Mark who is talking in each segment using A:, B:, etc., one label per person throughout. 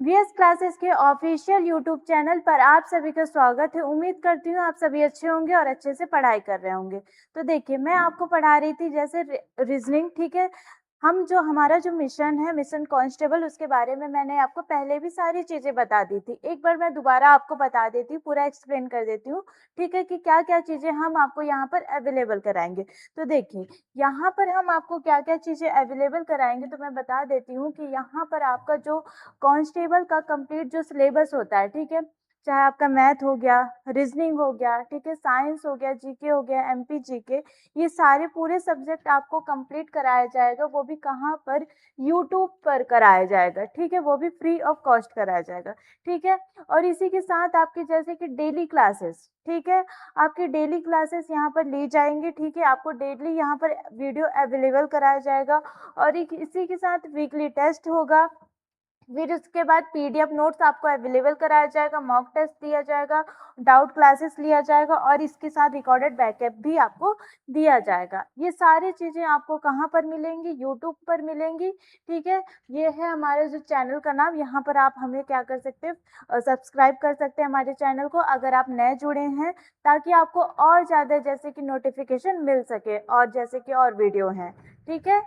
A: VS classes के official YouTube channel पर आप सभी का स्वागत है। उम्मीद करती हूँ आप सभी अच्छे होंगे और अच्छे से पढ़ाई कर रहे होंगे। तो देखिए, मैं आपको पढ़ा रही थी जैसे रीजनिंग, ठीक है। हमारा जो मिशन है, मिशन कांस्टेबल, उसके बारे में मैंने आपको पहले भी सारी चीजें बता दी थी। एक बार मैं दोबारा आपको बता देती हूँ, पूरा एक्सप्लेन कर देती हूँ, ठीक है, कि क्या क्या चीजें हम आपको यहाँ पर अवेलेबल कराएंगे। तो देखिए, यहाँ पर हम आपको क्या क्या चीजें अवेलेबल कराएंगे, तो मैं बता देती हूँ कि यहाँ पर आपका जो कांस्टेबल का कंप्लीट जो सिलेबस होता है, ठीक है, चाहे आपका मैथ हो गया, रीजनिंग हो गया, ठीक है, साइंस हो गया, जीके हो गया, एमपी जीके, ये सारे पूरे सब्जेक्ट आपको कंप्लीट कराया जाएगा। वो भी कहाँ पर? यूट्यूब पर कराया जाएगा, ठीक है, वो भी फ्री ऑफ कॉस्ट कराया जाएगा, ठीक है। और इसी के साथ आपकी जैसे कि डेली क्लासेस, ठीक है, आपकी डेली क्लासेस यहाँ पर ली जाएंगी, ठीक है, आपको डेली यहाँ पर वीडियो अवेलेबल कराया जाएगा। और इसी के साथ वीकली टेस्ट होगा। फिर उसके बाद पीडीएफ नोट्स आपको अवेलेबल कराया जाएगा, मॉक टेस्ट दिया जाएगा, डाउट क्लासेस लिया जाएगा, और इसके साथ रिकॉर्डेड बैकअप भी आपको दिया जाएगा। ये सारी चीजें आपको कहाँ पर मिलेंगी? यूट्यूब पर मिलेंगी, ठीक है। ये है हमारे जो चैनल का नाम। यहाँ पर आप हमें क्या कर सकते हैं, सब्सक्राइब कर सकते हैं हमारे चैनल को, अगर आप नए जुड़े हैं, ताकि आपको और ज्यादा जैसे कि नोटिफिकेशन मिल सके, और जैसे कि और वीडियो हैं, ठीक है।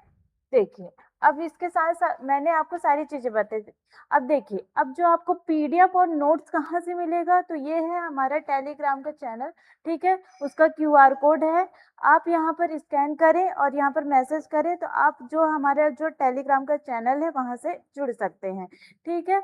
A: देखिए, अब इसके साथ साथ मैंने आपको सारी चीजें बताई थी। अब देखिए, अब जो आपको पीडीएफ और नोट्स कहाँ से मिलेगा, तो ये है हमारा टेलीग्राम का चैनल, ठीक है। उसका क्यूआर कोड है, आप यहाँ पर स्कैन करें और यहाँ पर मैसेज करें, तो आप जो हमारा जो टेलीग्राम का चैनल है वहां से जुड़ सकते हैं, ठीक है।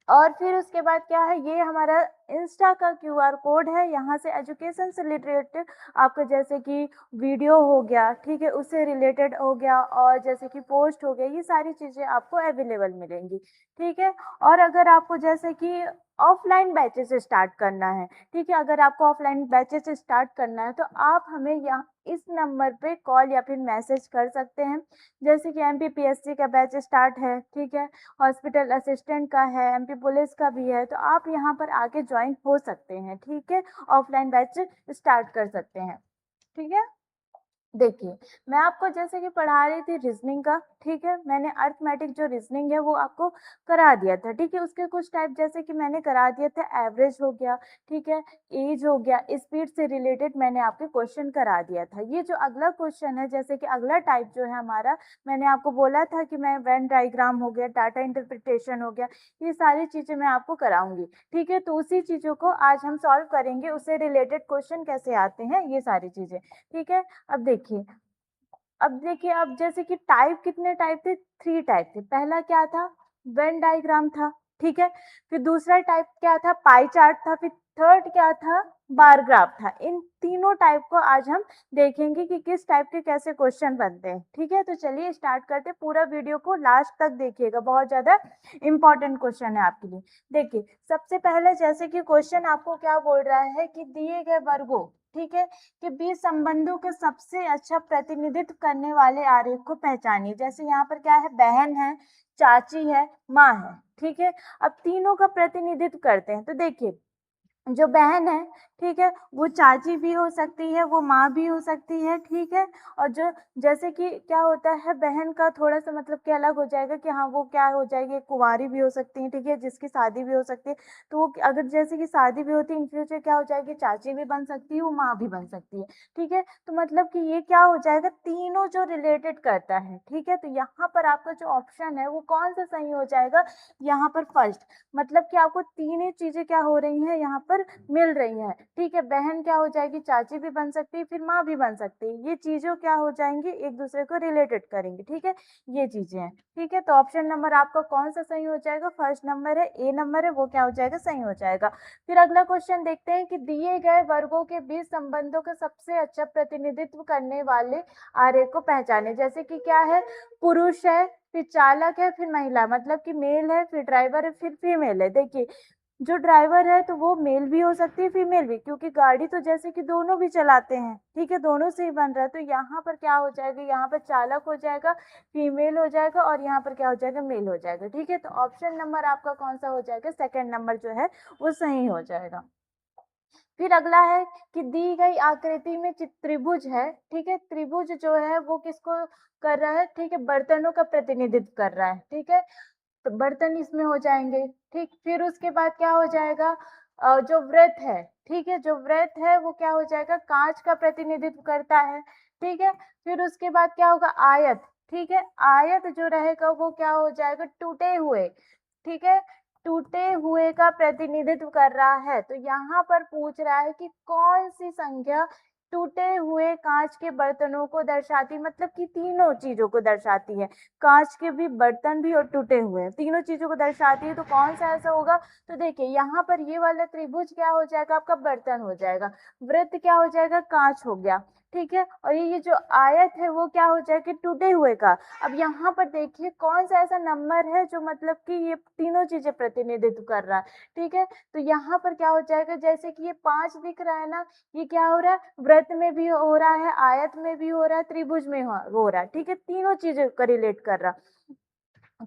A: और फिर उसके बाद क्या है, ये हमारा इंस्टा का क्यूआर कोड है। यहाँ से एजुकेशन से रिलेटेड आपका जैसे कि वीडियो हो गया, ठीक है, उससे रिलेटेड हो गया, और जैसे कि पोस्ट हो गया, ये सारी चीजें आपको अवेलेबल मिलेंगी, ठीक है। और अगर आपको जैसे कि ऑफलाइन बैचेस स्टार्ट करना है, ठीक है, अगर आपको ऑफलाइन बैचेस स्टार्ट करना है, तो आप हमें यहाँ इस नंबर पे कॉल या फिर मैसेज कर सकते हैं। जैसे कि एमपीपीएससी का बैच स्टार्ट है, ठीक है, हॉस्पिटल असिस्टेंट का है, एमपी पुलिस का भी है, तो आप यहाँ पर आके ज्वाइन हो सकते हैं, ठीक है, ऑफलाइन बैच स्टार्ट कर सकते हैं, ठीक है। देखिए, मैं आपको जैसे कि पढ़ा रही थी रीजनिंग का, ठीक है, मैंने अर्थमेटिक जो रीजनिंग है वो आपको करा दिया था, ठीक है। उसके कुछ टाइप जैसे कि मैंने करा दिया था, एवरेज हो गया, ठीक है, एज हो गया, स्पीड से रिलेटेड मैंने आपके क्वेश्चन करा दिया था। ये जो अगला क्वेश्चन है, जैसे कि अगला टाइप जो है हमारा, मैंने आपको बोला था कि मैं वेन डायग्राम हो गया, डाटा इंटरप्रिटेशन हो गया, ये सारी चीजें मैं आपको कराऊंगी, ठीक है। तो उसी चीजों को आज हम सॉल्व करेंगे, उससे रिलेटेड क्वेश्चन कैसे आते हैं, ये सारी चीजें, ठीक है। अब जैसे कि टाइप, कितने टाइप थे? 3 टाइप थे। पहला क्या था? वेन डायग्राम था, ठीक है। फिर दूसरा टाइप क्या था? पाई चार्ट था। फिर थर्ड क्या था? बार ग्राफ था। इन तीनों टाइप को आज हम देखेंगे कि किस टाइप के कैसे क्वेश्चन बनते हैं, ठीक है। तो चलिए स्टार्ट करते हैं। पूरा वीडियो को लास्ट तक देखिएगा, बहुत ज्यादा इंपॉर्टेंट क्वेश्चन है आपके लिए। देखिए, सबसे पहले जैसे कि क्वेश्चन आपको क्या बोल रहा है कि दिए गए वर्गों, ठीक है, कि बीच संबंधों के सबसे अच्छा प्रतिनिधित्व करने वाले आरेख को पहचानिए। जैसे यहाँ पर क्या है? बहन है, चाची है, माँ है, ठीक है। अब तीनों का प्रतिनिधित्व करते हैं। तो देखिए, जो बहन है, ठीक है, वो चाची भी हो सकती है, वो माँ भी हो सकती है, ठीक है। और जो जैसे कि क्या होता है, बहन का थोड़ा सा मतलब कि अलग हो जाएगा कि हाँ, वो क्या हो जाएगी, कुंवारी भी हो सकती है, ठीक है, जिसकी शादी भी हो सकती है। तो वो अगर जैसे कि शादी भी होती है, इन फ्यूचर क्या हो जाएगी, चाची भी बन सकती है, वो माँ भी बन सकती है, ठीक है। तो मतलब कि ये क्या हो जाएगा, तीनों जो रिलेटेड करता है, ठीक है। तो यहाँ पर आपका जो ऑप्शन है वो कौन सा सही हो जाएगा? यहाँ पर फर्स्ट, मतलब कि आपको तीन ही चीजें क्या हो रही हैं, यहाँ पर मिल रही हैं, ठीक है। बहन क्या हो जाएगी? चाची भी बन सकती है, फिर माँ भी बन सकती है। ये चीजों क्या हो जाएंगी, एक दूसरे को रिलेटेड करेंगे, ठीक है, ये चीजें हैं, ठीक है। तो ऑप्शन नंबर आपका कौन सा सही हो जाएगा? फर्स्ट नंबर है, ए नंबर है, वो क्या हो जाएगा, सही हो जाएगा। फिर अगला क्वेश्चन देखते हैं कि दिए गए वर्गों के बीच संबंधों का सबसे अच्छा प्रतिनिधित्व करने वाले आरेख को पहचाने। जैसे कि क्या है? पुरुष है, फिर चालक है, फिर महिला, मतलब कि मेल है, फिर ड्राइवर है, फिर फीमेल है। देखिए, जो ड्राइवर है तो वो मेल भी हो सकती है, फीमेल भी, क्योंकि गाड़ी तो जैसे कि दोनों भी चलाते हैं, ठीक है, दोनों से ही बन रहा है। तो यहाँ पर क्या हो जाएगा? यहाँ पर चालक हो जाएगा, फीमेल हो जाएगा, और यहाँ पर क्या हो जाएगा? मेल हो जाएगा, ठीक है। तो ऑप्शन नंबर आपका कौन सा हो जाएगा? सेकंड नंबर जो है वो सही हो जाएगा। फिर अगला है कि दी गई आकृति में त्रिभुज है, ठीक है, त्रिभुज जो है वो किसको कर रहा है? ठीक है, बर्तनों का प्रतिनिधित्व कर रहा है, ठीक है। तो बर्तन इसमें हो जाएंगे। ठीक, फिर उसके बाद क्या हो जाएगा, जो व्रत है, ठीक है, जो व्रत है वो क्या हो जाएगा, कांच का प्रतिनिधित्व करता है। ठीक है, फिर उसके बाद क्या होगा, आयत। ठीक है, आयत जो रहेगा वो क्या हो जाएगा, टूटे हुए। ठीक है, टूटे हुए का प्रतिनिधित्व कर रहा है। तो यहाँ पर पूछ रहा है कि कौन सी संख्या टूटे हुए कांच के बर्तनों को दर्शाती, मतलब कि तीनों चीजों को दर्शाती है, कांच के भी बर्तन भी और टूटे हुए, तीनों चीजों को दर्शाती है। तो कौन सा ऐसा होगा, तो देखिए यहाँ पर ये वाला त्रिभुज क्या हो जाएगा, आपका बर्तन हो जाएगा, वृत्त क्या हो जाएगा, कांच हो गया। ठीक है, और ये जो आयत है वो क्या हो जाएगा, टूटे हुए का। अब यहाँ पर देखिए कौन सा ऐसा नंबर है जो मतलब कि ये तीनों चीजें प्रतिनिधित्व कर रहा है। ठीक है, तो यहाँ पर क्या हो जाएगा, जैसे कि ये 5 दिख रहा है ना, ये क्या हो रहा है, वृत्त में भी हो रहा है, आयत में भी हो रहा है, त्रिभुज में हो रहा है। ठीक है, तीनों चीजों का रिलेट कर रहा।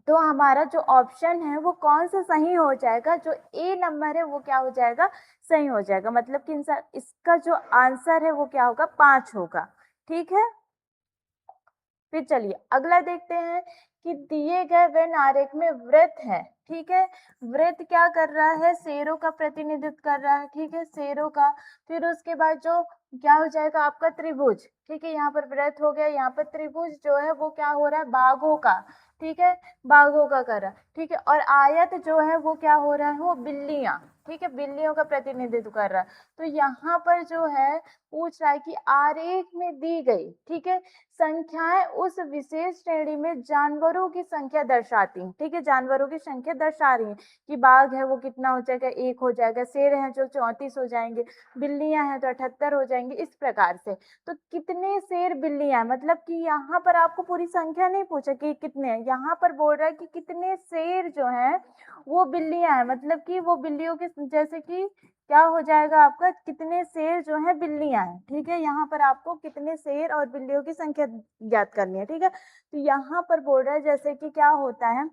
A: तो हमारा जो ऑप्शन है वो कौन सा सही हो जाएगा, जो ए नंबर है वो क्या हो जाएगा, सही हो जाएगा। मतलब कि इसका जो आंसर है वो क्या होगा, 5 होगा। ठीक है, फिर चलिए अगला देखते हैं कि दिए गए वेन आरेख में वृत्त है। ठीक है, वृत्त क्या कर रहा है, शेरों का प्रतिनिधित्व कर रहा है। ठीक है, शेरों का। फिर उसके बाद जो क्या हो जाएगा आपका त्रिभुज। ठीक है, यहाँ पर वृत्त हो गया, यहाँ पर त्रिभुज जो है वो क्या हो रहा है, बाघों का। ठीक है, बाघों का कर रहा है। ठीक है, और आयत जो है वो क्या हो रहा है, वो बिल्लियां। ठीक है, बिल्लियों का प्रतिनिधित्व कर रहा है। तो यहाँ पर जो है पूछ रहा है कि आरेख में दी गई, ठीक है, संख्याएं उस विशेष श्रेणी में जानवरों की संख्या दर्शाती हैं। ठीक है, जानवरों की संख्या दर्शा रही है कि बाघ है वो कितना हो जाएगा, 1 हो जाएगा, शेर है जो 34 हो जाएंगे, बिल्लियां हैं तो 78 हो जाएंगे, इस प्रकार से। तो कितने शेर बिल्लियां हैं, मतलब कि यहाँ पर आपको पूरी संख्या नहीं पूछा कि कितने हैं, यहाँ पर बोल रहा है कि कितने शेर जो है वो बिल्लियां हैं, मतलब कि वो बिल्लियों के जैसे कि क्या हो जाएगा आपका, कितने शेर जो है बिल्लियां हैं। ठीक है, यहाँ पर आपको कितने शेर और बिल्लियों की संख्या ज्ञात करनी है। ठीक है, तो यहाँ पर बोल रहा है जैसे कि क्या होता है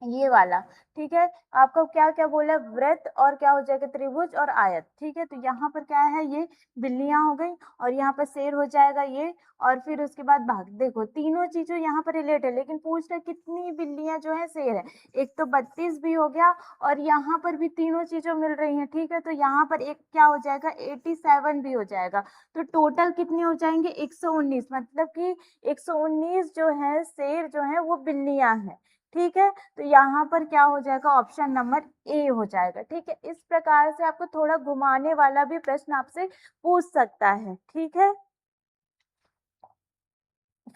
A: ये वाला। ठीक है, आपको क्या क्या बोला, वृत्त और क्या हो जाएगा, त्रिभुज और आयत। ठीक है, तो यहाँ पर क्या है, ये बिल्लियां हो गई और यहाँ पर शेर हो जाएगा ये, और फिर उसके बाद बाघ। देखो तीनों चीजों यहाँ पर रिलेट है, लेकिन पूछ रहे कितनी बिल्लियां जो है शेर है। एक तो 32 भी हो गया और यहाँ पर भी तीनों चीजों मिल रही है। ठीक है, तो यहाँ पर एक क्या हो जाएगा, 87 भी हो जाएगा। तो टोटल कितने हो जाएंगे, 119, मतलब कि 119 जो है शेर जो है वो बिल्लियां हैं। ठीक है, तो यहाँ पर क्या हो जाएगा, ऑप्शन नंबर ए हो जाएगा। ठीक है, इस प्रकार से आपको थोड़ा घुमाने वाला भी प्रश्न आपसे पूछ सकता है। ठीक है,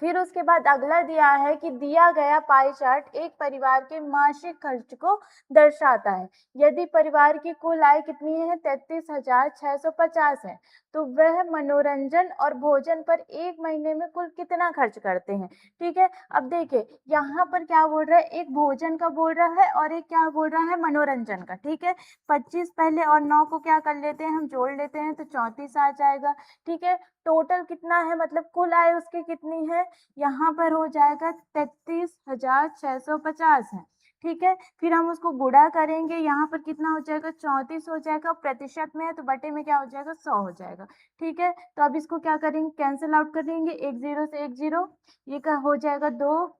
A: फिर उसके बाद अगला दिया है कि दिया गया पाई चार्ट एक परिवार के मासिक खर्च को दर्शाता है। यदि परिवार की कुल आय कितनी है, 33,650 है, तो वह मनोरंजन और भोजन पर एक महीने में कुल कितना खर्च करते हैं। ठीक है, अब देखिए यहाँ पर क्या बोल रहा है, एक भोजन का बोल रहा है और एक क्या बोल रहा है, मनोरंजन का। ठीक है, 25 पहले और 9 को क्या कर लेते हैं, हम जोड़ लेते हैं तो 34 आ जाएगा। ठीक है, टोटल कितना है, मतलब कुल आय उसकी कितनी है, यहाँ पर हो जाएगा 33,650 है। ठीक है, फिर हम उसको गुणा करेंगे, यहाँ पर कितना हो जाएगा, 34 हो जाएगा, प्रतिशत में है तो बटे में क्या हो जाएगा, 100 हो जाएगा। ठीक है, तो अब इसको क्या करेंगे, कैंसिल आउट करेंगे, एक जीरो से एक जीरो, ये का हो जाएगा 2,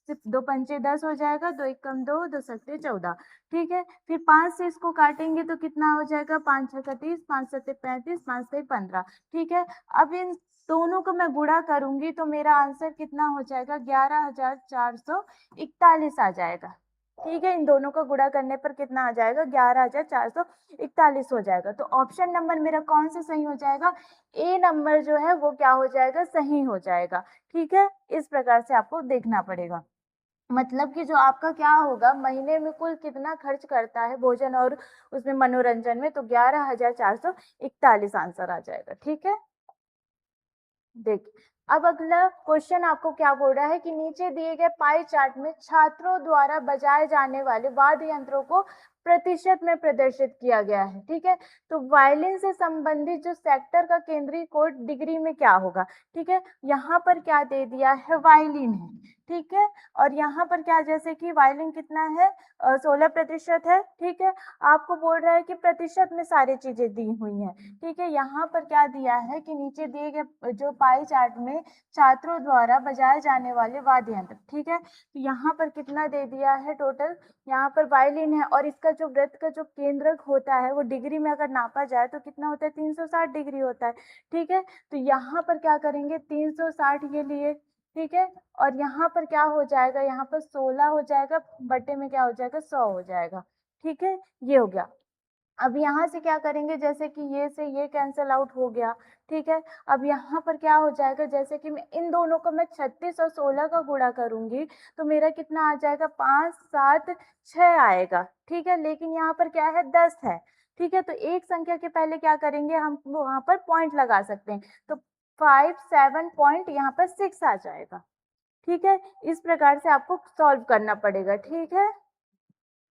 A: सिर्फ 2 पंचे 10 हो जाएगा, 2 एकम 2, 2 सत्ते 14। ठीक है, फिर 5 से इसको काटेंगे तो कितना हो जाएगा, 5 छः 30, 5 सत्ते 35, 5 से 15। ठीक है, अब इन दोनों को मैं गुणा करूंगी तो मेरा आंसर कितना हो जाएगा, 11,441 आ जाएगा। ठीक है, इन दोनों का गुणा करने पर कितना आ जाएगा, 11,441 हो जाएगा। तो ऑप्शन नंबर मेरा कौन सा सही हो जाएगा, ए नंबर जो है वो क्या हो जाएगा, सही हो जाएगा। ठीक है, इस प्रकार से आपको देखना पड़ेगा, मतलब कि जो आपका क्या होगा, महीने में कुल कितना खर्च करता है भोजन और उसमें मनोरंजन में, तो 11,441 आंसर आ जाएगा। ठीक है, देखिए अब अगला क्वेश्चन आपको क्या बोल रहा है कि नीचे दिए गए पाई चार्ट में छात्रों द्वारा बजाए जाने वाले वाद्य यंत्रों को प्रतिशत में प्रदर्शित किया गया है। ठीक है, तो वायलिन से संबंधित जो सेक्टर का केंद्रीय कोण डिग्री में क्या होगा। ठीक है, यहाँ पर क्या दे दिया है, वायलिन है। ठीक है, और यहाँ पर क्या, जैसे कि वायलिन कितना है, 16% है। ठीक है, आपको बोल रहा है कि प्रतिशत में सारी चीजें दी हुई हैं। ठीक है, यहाँ पर क्या दिया है कि नीचे दिए गए जो पाई चार्ट में छात्रों द्वारा बजाए जाने वाले वाद्य यंत्र। ठीक है, तो यहाँ पर कितना दे दिया है टोटल, यहाँ पर वायलिन है और इसका जो वृत्त का जो केंद्रक होता है वो डिग्री में अगर नापा जाए तो कितना होता है, 360 डिग्री होता है। ठीक है, तो यहाँ पर क्या करेंगे, 360 ये लिए। ठीक है, और यहाँ पर क्या हो जाएगा, यहाँ पर 16 हो जाएगा, बटे में क्या हो जाएगा, 100 हो जाएगा। ठीक है, ये हो गया। अब यहाँ से क्या करेंगे, जैसे कि ये से ये कैंसल आउट हो गया। ठीक है, अब यहाँ पर क्या हो जाएगा, जैसे कि मैं इन दोनों को मैं 36 और 16 का गुणा करूंगी तो मेरा कितना आ जाएगा, 5 7 6 आएगा। ठीक है, लेकिन यहाँ पर क्या है, 10 है। ठीक है, तो एक संख्या के पहले क्या करेंगे, हम वहां पर पॉइंट लगा सकते हैं, तो 5 7 पॉइंट यहाँ पर 6 आ जाएगा। ठीक है, इस प्रकार से आपको सॉल्व करना पड़ेगा। ठीक है,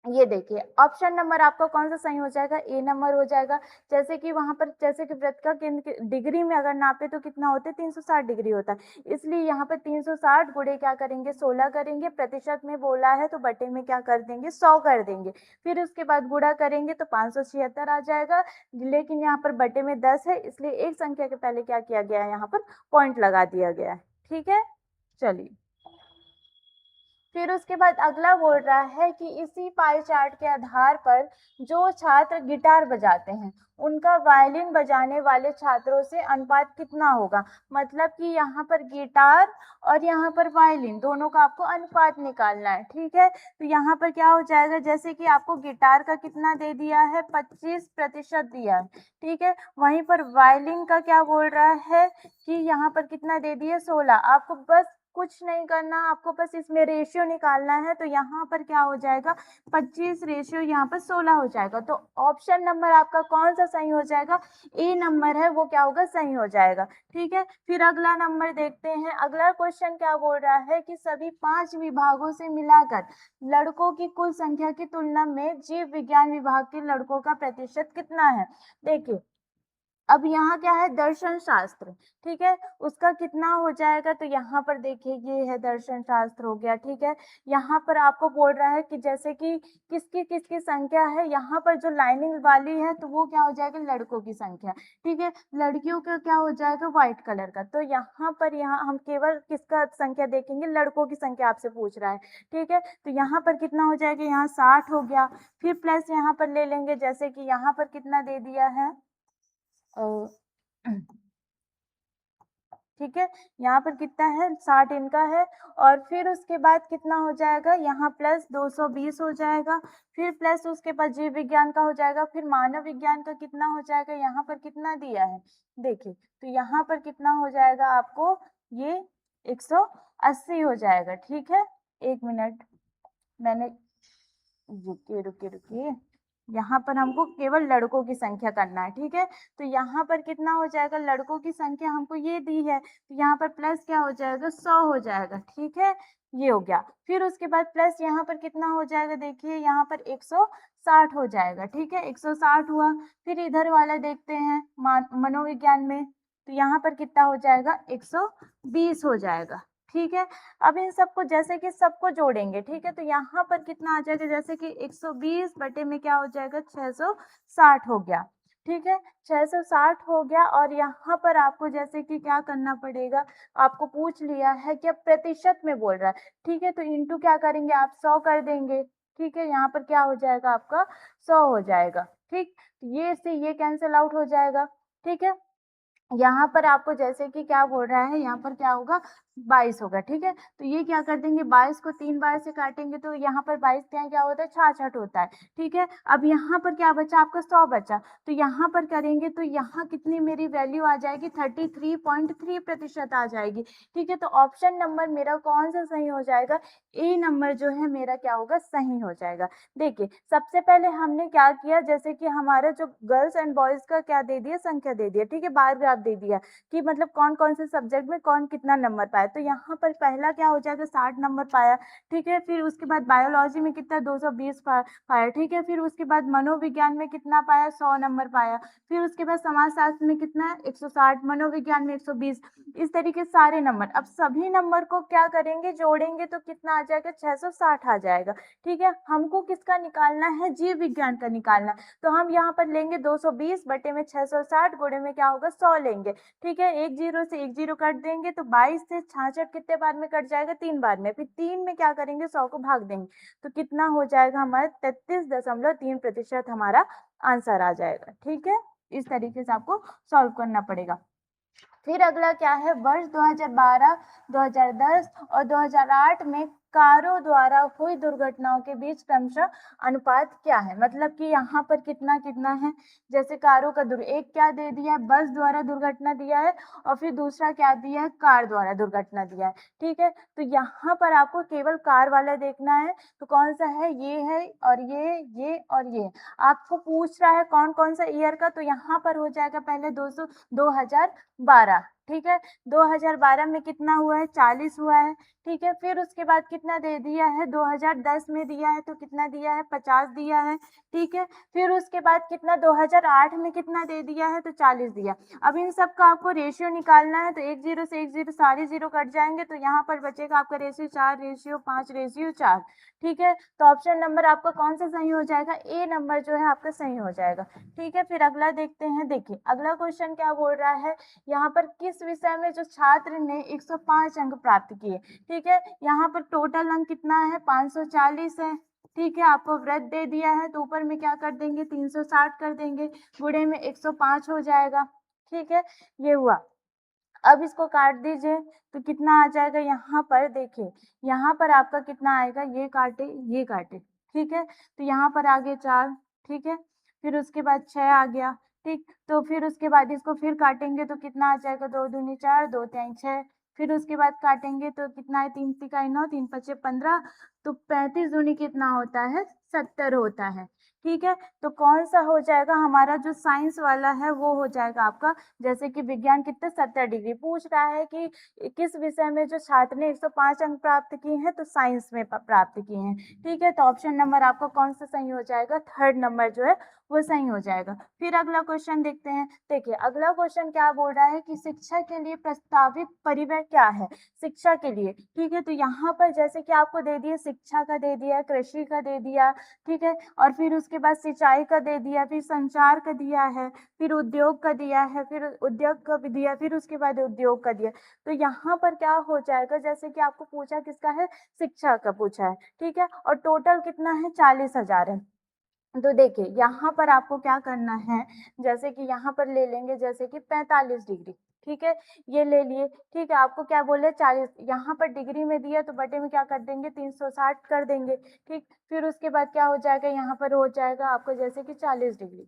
A: ये देखिए ऑप्शन नंबर आपका कौन सा सही हो जाएगा, ए नंबर हो जाएगा। जैसे कि वहां पर जैसे कि वृत्त का केंद्र डिग्री में अगर नापे तो कितना होता है, 360 डिग्री होता है, इसलिए यहाँ पर 360 गुणे क्या करेंगे, 16 करेंगे, प्रतिशत में बोला है तो बटे में क्या कर देंगे, 100 कर देंगे, फिर उसके बाद गुणा करेंगे तो 576 आ जाएगा, लेकिन यहाँ पर बटे में 10 है, इसलिए एक संख्या के पहले क्या किया गया है, यहाँ पर पॉइंट लगा दिया गया है। ठीक है, चलिए फिर उसके बाद अगला बोल रहा है कि इसी पाई चार्ट के आधार पर जो छात्र गिटार बजाते हैं उनका वायलिन बजाने वाले छात्रों से अनुपात कितना होगा। मतलब कि यहाँ पर गिटार और यहाँ पर वायलिन दोनों का आपको अनुपात निकालना है। ठीक है, तो यहाँ पर क्या हो जाएगा, जैसे कि आपको गिटार का कितना दे दिया है, 25% दिया है। ठीक है, वहीं पर वायलिन का क्या बोल रहा है कि यहाँ पर कितना दे दिया, 16। आपको बस कुछ नहीं करना, आपको बस इसमें रेशियो निकालना है, तो यहाँ पर क्या हो जाएगा, 25 रेशियो यहाँ पर 16 हो जाएगा। तो ऑप्शन नंबर आपका कौन सा सही हो जाएगा, ए नंबर है वो क्या होगा, सही हो जाएगा। ठीक है, फिर अगला नंबर देखते हैं। अगला क्वेश्चन क्या बोल रहा है कि सभी 5 विभागों से मिलाकर लड़कों की कुल संख्या की तुलना में जीव विज्ञान विभाग के लड़कों का प्रतिशत कितना है। देखिए अब यहाँ क्या है, दर्शन शास्त्र। ठीक है, उसका कितना हो जाएगा, तो यहाँ पर देखिए ये है दर्शन शास्त्र हो गया। ठीक है, यहाँ पर आपको बोल रहा है कि जैसे कि किसकी किसकी संख्या है, यहाँ पर जो लाइनिंग वाली है तो वो क्या हो जाएगा, लड़कों की संख्या। ठीक है, लड़कियों का क्या हो जाएगा, व्हाइट कलर का। तो यहाँ पर यहाँ हम केवल किसका संख्या देखेंगे, लड़कों की संख्या आपसे पूछ रहा है। ठीक है, तो यहाँ पर कितना हो जाएगा, यहाँ 60 हो गया, फिर प्लस यहाँ पर ले लेंगे, जैसे कि यहाँ पर कितना दे दिया है, ठीक है, यहाँ पर कितना है, 60 इनका है, और फिर उसके बाद कितना हो जाएगा, यहाँ प्लस 220 हो जाएगा, फिर प्लस उसके बाद जीव विज्ञान का हो जाएगा, फिर मानव विज्ञान का कितना हो जाएगा, यहाँ पर कितना दिया है देखिए, तो यहाँ पर कितना हो जाएगा आपको, ये 180 हो जाएगा। ठीक है, 1 मिनट, मैंने, रुकिए रुकिए रुकिए, यहाँ पर हमको केवल लड़कों की संख्या करना है। ठीक है, तो यहाँ पर कितना हो जाएगा, लड़कों की संख्या हमको ये दी है, तो यहाँ पर प्लस क्या हो जाएगा, 100 हो जाएगा। ठीक है, ये हो गया, फिर उसके बाद प्लस यहाँ पर कितना हो जाएगा, देखिए यहाँ पर 160 हो जाएगा। ठीक है, 160 हुआ, फिर इधर वाला देखते हैं मनोविज्ञान में, तो यहाँ पर कितना हो जाएगा, 120 हो जाएगा। ठीक है, अब इन सबको जैसे कि सबको जोड़ेंगे। ठीक है, तो यहाँ पर कितना आ जाएगा, जैसे कि 120 बटे में क्या हो जाएगा, 660 हो गया। ठीक है, 660 हो गया, और यहाँ पर आपको जैसे कि क्या करना पड़ेगा, आपको पूछ लिया है कि अब प्रतिशत में बोल रहा है। ठीक है, तो इंटू क्या करेंगे आप, 100 कर देंगे। ठीक है, यहाँ पर क्या हो जाएगा आपका, 100 हो जाएगा। ठीक, ये से ये कैंसिल आउट हो जाएगा। ठीक है, यहाँ पर आपको जैसे कि क्या बोल रहा है, यहाँ पर क्या होगा, 22 होगा। ठीक है, तो ये क्या कर देंगे, 22 को 3 बार से काटेंगे तो यहाँ पर 22 क्या होता है, 66 होता है। ठीक है, अब यहाँ पर क्या बचा आपका, 100 बचा, तो यहाँ पर करेंगे तो यहाँ कितनी मेरी वैल्यू आ जाएगी, 33.3% आ जाएगी। ठीक है, तो ऑप्शन नंबर मेरा कौन सा सही हो जाएगा, ए नंबर जो है मेरा क्या होगा, सही हो जाएगा। देखिए सबसे पहले हमने क्या किया, जैसे कि हमारा जो गर्ल्स एंड बॉयज का क्या दे दिया, संख्या दे दिया। ठीक है, बार ग्राफ दे दिया कि मतलब कौन कौन से सब्जेक्ट में कौन कितना नंबर पाया। तो यहाँ पर पहला क्या हो जाएगा 60 नंबर पाया, ठीक है। फिर उसके बाद बायोलॉजी में कितना 220 पाया, ठीक है। फिर उसके बाद मनोविज्ञान में कितना पाया 100 नंबर पाया। फिर उसके बाद समाजशास्त्र में कितना 160, मनोविज्ञान में 120, इस तरीके सारे नंबर। अब सभी नंबर को क्या करेंगे जोड़ेंगे तो कितना आ जाएगा 660 आ जाएगा, ठीक है। हमको किसका निकालना है जीव विज्ञान का निकालना, तो हम यहाँ पर लेंगे 220 बटे में 660 गुणे में क्या होगा 100 लेंगे, ठीक है। एक जीरो से एक जीरो काट देंगे तो 22 से 66 कितने बार में कट जाएगा 3 बार में, फिर 3 में क्या करेंगे 100 को भाग देंगे तो कितना हो जाएगा हमारा 33.3% हमारा आंसर आ जाएगा, ठीक है। इस तरीके से आपको सॉल्व करना पड़ेगा। फिर अगला क्या है, वर्ष 2012, 2010 और 2008 में कारों द्वारा हुई दुर्घटनाओं के बीच क्रमशः अनुपात क्या है, मतलब कि यहाँ पर कितना कितना है। जैसे कारों का एक क्या दे दिया है, बस द्वारा दुर्घटना दिया है, और फिर दूसरा क्या दिया है, कार द्वारा दुर्घटना दिया है, ठीक है। तो यहाँ पर आपको केवल कार वाला देखना है, तो कौन सा है, ये है और ये और ये। आपको पूछ रहा है कौन कौन सा ईयर का, तो यहाँ पर हो जाएगा पहले 2012, ठीक है। 2012 में कितना हुआ है 40 हुआ है, ठीक है। फिर उसके बाद कितना दे दिया है 2010 में दिया है, तो कितना दिया है 50 दिया है, ठीक है। फिर उसके बाद कितना 2008 में कितना दे दिया है, तो 40 दिया। अब इन सब का आपको रेशियो निकालना है, तो एक जीरो से एक जीरो सारे जीरो कट जाएंगे, तो यहाँ पर बचेगा आपका रेशियो 4, रेशियो 5, रेशियो 4, ठीक है। तो ऑप्शन नंबर आपका कौन सा सही हो जाएगा, ए नंबर जो है आपका सही हो जाएगा, ठीक है। फिर अगला देखते हैं, देखिए अगला क्वेश्चन क्या बोल रहा है, यहाँ पर किस विषय में जो छात्र ने 105 अंक प्राप्त किए, ठीक है। यहाँ पर टोटल अंक कितना है 540 है, ठीक है। आपको वृत्त दे दिया है तो ऊपर में क्या कर देंगे 360 कर देंगे, गुणे में 105 हो जाएगा, ठीक है। ये हुआ। अब इसको काट दीजिए तो कितना आ जाएगा, यहाँ पर देखिए यहाँ पर आपका कितना आएगा, ये काटे, ठीक है। तो यहाँ पर आगे 4, ठीक है। फिर उसके बाद 6 आ गया, ठीक। तो फिर उसके बाद इसको फिर काटेंगे तो कितना आ जाएगा, 2 दूनी 4, 2 तीन 6। फिर उसके बाद काटेंगे तो कितना है, 3 तिकाई 9, 3 पचे 15, तो 35 दूनी कितना होता है 70 होता है, ठीक है। तो कौन सा हो जाएगा हमारा जो साइंस वाला है वो हो जाएगा आपका, जैसे कि विज्ञान कितने 70 डिग्री पूछ रहा है कि किस विषय में जो छात्र ने 105 अंक प्राप्त किए हैं, तो साइंस में प्राप्त किए हैं, ठीक है। तो ऑप्शन नंबर आपका कौन सा सही हो जाएगा, थर्ड नंबर जो है वो सही हो जाएगा। फिर अगला क्वेश्चन देखते हैं, देखिए अगला क्वेश्चन क्या बोल रहा है कि शिक्षा के लिए प्रस्तावित परिव्यय क्या है, शिक्षा के लिए, ठीक है। तो यहाँ पर जैसे कि आपको दे दिया शिक्षा का दे दिया, कृषि का दे दिया, ठीक है। और फिर उसके बाद सिंचाई का दे दिया, फिर संचार का दिया है, फिर उद्योग का दिया है, फिर उद्योग का भी दिया, फिर उसके बाद उद्योग का दिया। तो यहाँ पर क्या हो जाएगा, जैसे कि आपको पूछा किसका है, शिक्षा का पूछा है, ठीक है। और टोटल कितना है 40,000 है। तो देखिए यहाँ पर आपको क्या करना है, जैसे कि यहाँ पर ले लेंगे जैसे कि 45 डिग्री, ठीक है। ये ले लिए, ठीक है। आपको क्या बोले 40, यहाँ पर डिग्री में दिया तो बटे में क्या कर देंगे 360 कर देंगे, ठीक। फिर उसके बाद क्या हो जाएगा, यहाँ पर हो जाएगा आपको जैसे कि 40 डिग्री,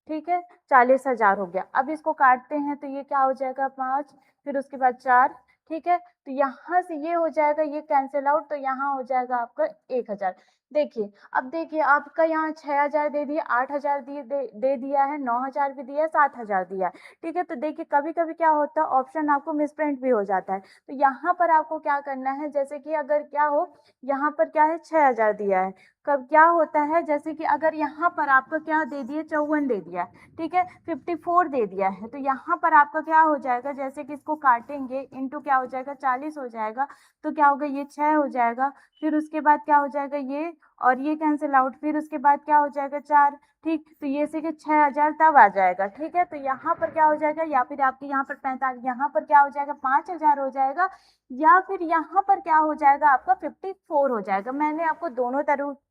A: ठीक है। 40,000 हो गया। अब इसको काटते हैं तो ये क्या हो जाएगा 5, फिर उसके बाद 4, ठीक है। तो यहाँ से ये हो जाएगा, ये कैंसिल आउट, तो यहाँ हो जाएगा आपका 1,000। देखिए अब देखिए आपका यहाँ 6,000 दे दिया, 8,000 दे दिया है, 9,000 भी दिया है, 7,000 दिया है, ठीक है। तो देखिए कभी कभी क्या होता है ऑप्शन आपको मिसप्रिंट भी हो जाता है, तो यहाँ पर आपको क्या करना है, जैसे कि अगर क्या हो यहाँ पर क्या है 6,000 दिया है, कब क्या होता है जैसे कि अगर यहाँ पर आपका क्या दे दिया 54 दे दिया, ठीक है, 54 दे दिया है, तो यहाँ पर आपका क्या हो जाएगा, जैसे कि इसको काटेंगे इंटू क्या हो जाएगा 40 हो जाएगा, तो क्या होगा ये 6 हो जाएगा। फिर उसके बाद क्या हो जाएगा ये और ये कैंसिल आउट, फिर उसके बाद क्या हो जाएगा 4, ठीक। तो ये से कि 6,000 तब आ जाएगा, ठीक है। तो यहाँ पर क्या हो जाएगा, या फिर आपके यहाँ पर 45, यहाँ पर क्या हो जाएगा 5,000 हो जाएगा, या फिर यहाँ पर क्या हो जाएगा आपका 54 हो जाएगा। मैंने आपको दोनों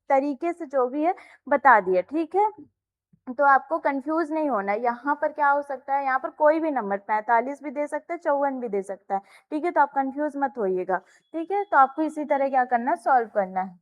A: तरीके से जो भी है बता दिया, ठीक है। तो आपको कंफ्यूज नहीं होना है, यहाँ पर क्या हो सकता है, यहाँ पर कोई भी नंबर 45 भी दे सकता है, 54 भी दे सकता है, ठीक है। तो आप कंफ्यूज मत होइएगा, ठीक है। तो आपको इसी तरह क्या करना है, सॉल्व करना है।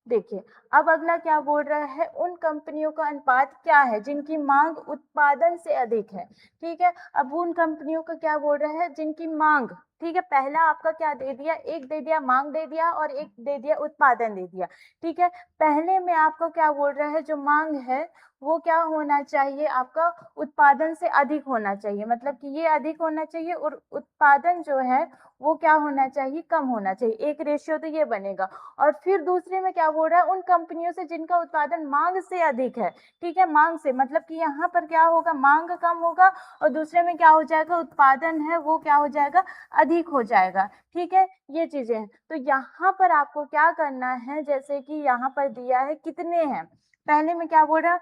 A: देखिए अब अगला क्या बोल रहा है, उन कंपनियों का अनुपात क्या है जिनकी मांग उत्पादन से अधिक है, ठीक है। अब उन कंपनियों का क्या बोल रहा है जिनकी मांग ठीक है, पहला आपका क्या दे दिया, एक दे दिया मांग दे दिया और एक दे दिया उत्पादन दे दिया। ठीक है, पहले में आपको क्या बोल रहा है, जो मांग है वो क्या होना चाहिए, आपका उत्पादन से अधिक होना चाहिए, मतलब कि ये अधिक होना चाहिए और उत्पादन जो है वो क्या होना चाहिए, कम होना चाहिए, एक रेशियो तो ये बनेगा। और फिर दूसरे में क्या बोल रहा है, उन कंपनियों से जिनका उत्पादन मांग से अधिक है। ठीक है, मांग से मतलब कि यहाँ पर क्या होगा, मांग कम होगा और दूसरे में क्या हो जाएगा, उत्पादन है वो क्या हो जाएगा, अधिक हो जाएगा। ठीक है, ये चीजें हैं। तो यहाँ पर आपको क्या करना है, जैसे कि यहाँ पर दिया है कितने हैं, पहले में क्या बोल रहा है,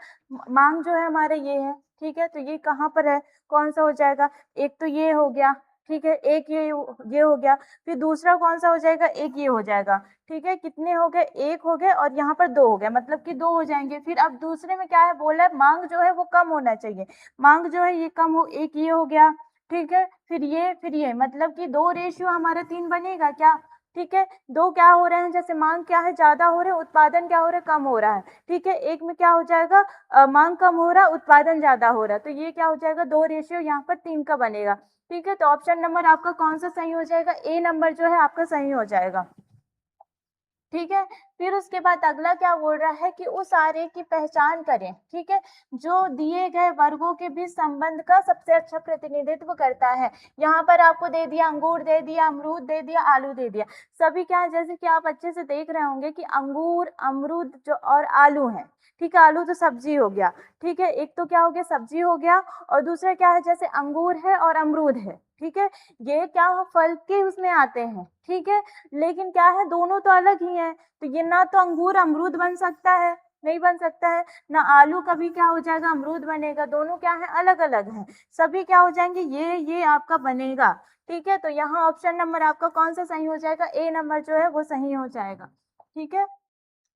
A: मांग जो है हमारे ये है। ठीक है, तो ये कहाँ पर है, कौन सा हो जाएगा, एक तो ये हो गया। ठीक है, एक ये हो गया, फिर दूसरा कौन सा हो जाएगा, एक ये हो जाएगा। ठीक है, कितने हो गए, एक हो गए और यहाँ पर दो हो गए, मतलब कि दो हो जाएंगे। फिर अब दूसरे में क्या है, बोला है मांग जो है वो कम होना चाहिए, मांग जो है ये कम हो, एक ये हो गया। ठीक है, फिर ये मतलब कि दो रेशियो हमारा 3 बनेगा क्या। ठीक है, दो क्या हो रहे हैं, जैसे मांग क्या है, ज्यादा हो रहे हैं, उत्पादन क्या हो रहा है, कम हो रहा है। ठीक है, एक में क्या हो जाएगा, मांग कम हो रहा है, उत्पादन ज्यादा हो रहा है, तो ये क्या हो जाएगा, दो रेशियो यहाँ पर 3 का बनेगा। ठीक है, तो ऑप्शन नंबर आपका कौन सा सही हो जाएगा, ए नंबर जो है आपका सही हो जाएगा। ठीक है, फिर उसके बाद अगला क्या बोल रहा है कि उस आरेख की पहचान करें। ठीक है, जो दिए गए वर्गों के बीच संबंध का सबसे अच्छा प्रतिनिधित्व करता है। यहाँ पर आपको दे दिया अंगूर दे दिया, अमरूद दे दिया, आलू दे दिया, सभी क्या है, जैसे कि आप अच्छे से देख रहे होंगे कि अंगूर, अमरूद जो और आलू है। ठीक है, आलू तो सब्जी हो गया। ठीक है, एक तो क्या हो गया, सब्जी हो गया, और दूसरा क्या है, जैसे अंगूर है और अमरूद है। ठीक है, ये क्या फल के उसमें आते हैं। ठीक है, लेकिन क्या है, दोनों तो अलग ही हैं, तो ये ना तो अंगूर अमरूद बन सकता है, नहीं बन सकता है, ना आलू कभी क्या हो जाएगा, अमरूद बनेगा, दोनों क्या है, अलग अलग हैं, सभी क्या हो जाएंगे, ये आपका बनेगा। ठीक है, तो यहाँ ऑप्शन नंबर आपका कौन सा सही हो जाएगा, ए नंबर जो है वो सही हो जाएगा। ठीक है,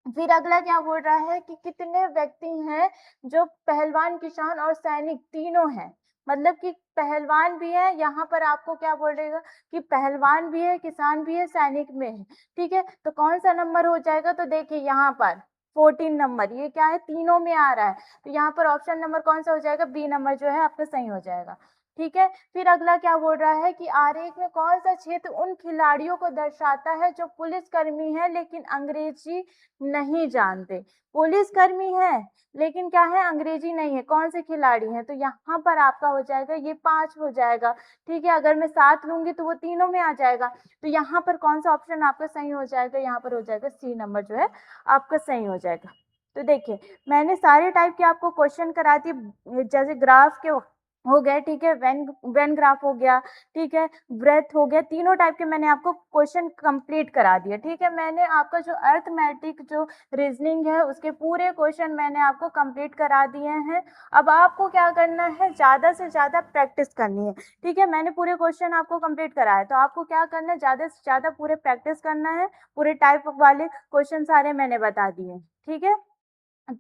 A: फिर अगला क्या बोल रहा है कि कितने व्यक्ति हैं जो पहलवान, किसान और सैनिक तीनों हैं, मतलब कि पहलवान भी है, यहाँ पर आपको क्या बोलेगा कि पहलवान भी है, किसान भी है, सैनिक में है। ठीक है, तो कौन सा नंबर हो जाएगा, तो देखिए यहाँ पर 14 नंबर, ये क्या है, तीनों में आ रहा है, तो यहाँ पर ऑप्शन नंबर कौन सा हो जाएगा, बी नंबर जो है आपका सही हो जाएगा। ठीक है, फिर अगला क्या बोल रहा है कि आरेख में कौन सा क्षेत्र उन खिलाड़ियों को दर्शाता है जो पुलिसकर्मी है लेकिन अंग्रेजी नहीं जानते। पुलिसकर्मी है लेकिन क्या है, अंग्रेजी नहीं है, कौन से खिलाड़ी हैं, तो यहाँ पर आपका हो जाएगा ये 5 हो जाएगा। ठीक है, अगर मैं 7 लूंगी तो वो तीनों में आ जाएगा, तो यहाँ पर कौन सा ऑप्शन आपका सही हो जाएगा, यहाँ पर हो जाएगा सी नंबर जो है आपका सही हो जाएगा। तो देखिए, मैंने सारे टाइप के आपको क्वेश्चन करा दिए, जैसे ग्राफ के हो गए। ठीक है, वेन ग्राफ हो गया। ठीक है, ब्रेथ हो गया, तीनों टाइप के मैंने आपको क्वेश्चन कंप्लीट करा दिए। ठीक है, मैंने आपका जो अर्थमेटिक जो रीजनिंग है उसके पूरे क्वेश्चन मैंने आपको कंप्लीट करा दिए हैं। अब आपको क्या करना है, ज्यादा से ज्यादा प्रैक्टिस करनी है। ठीक है, मैंने पूरे क्वेश्चन आपको कंप्लीट कराए, तो आपको क्या करना है, ज्यादा से ज्यादा पूरे प्रैक्टिस करना है, पूरे टाइप वाले क्वेश्चन सारे मैंने बता दिए। ठीक है,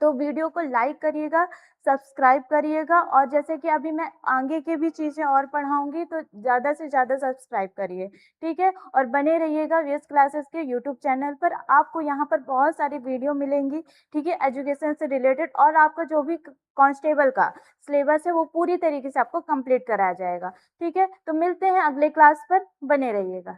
A: तो वीडियो को लाइक करिएगा, सब्सक्राइब करिएगा, और जैसे कि अभी मैं आगे के भी चीज़ें और पढ़ाऊंगी तो ज़्यादा से ज़्यादा सब्सक्राइब करिए। ठीक है, और बने रहिएगा वीएस क्लासेस के यूट्यूब चैनल पर, आपको यहाँ पर बहुत सारी वीडियो मिलेंगी। ठीक है, एजुकेशन से रिलेटेड, और आपका जो भी कांस्टेबल का सिलेबस है वो पूरी तरीके से आपको कंप्लीट कराया जाएगा। ठीक है, तो मिलते हैं अगले क्लास पर, बने रहिएगा।